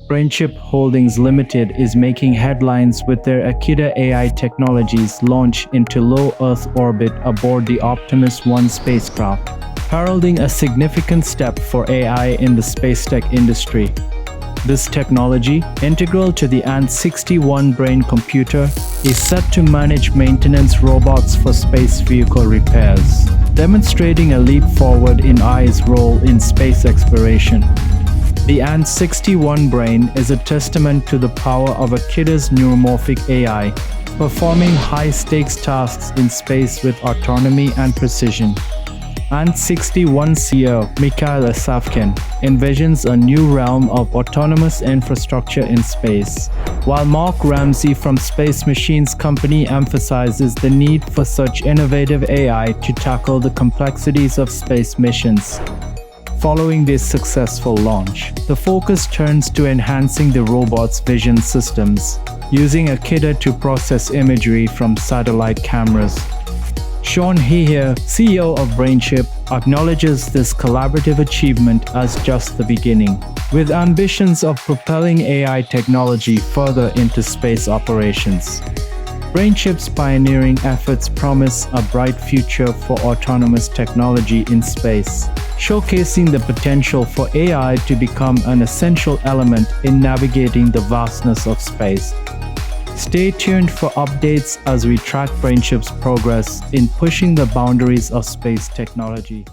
BrainChip Holdings Limited is making headlines with their Akida AI technologies launch into low Earth orbit aboard the Optimus 1 spacecraft, heralding a significant step for AI in the spacetech industry. This technology, integral to the ANT61 Brain computer, is set to manage maintenance robots for space vehicle repairs, demonstrating a leap forward in AI's role in space exploration. The ANT61 Brain is a testament to the power of Akida's Neuromorphic AI, performing high-stakes tasks in space with autonomy and precision. ANT61 CEO Mikhail Asafkin envisions a new realm of autonomous infrastructure in space, while Mark Ramsey from Space Machines Company emphasizes the need for such innovative AI to tackle the complexities of space missions. Following this successful launch, the focus turns to enhancing the robot's vision systems, using Akida to process imagery from satellite cameras. Sean Heher, CEO of BrainChip, acknowledges this collaborative achievement as just the beginning, with ambitions of propelling AI technology further into space operations. BrainChip's pioneering efforts promise a bright future for autonomous technology in space, showcasing the potential for AI to become an essential element in navigating the vastness of space. Stay tuned for updates as we track BrainChip's progress in pushing the boundaries of space technology.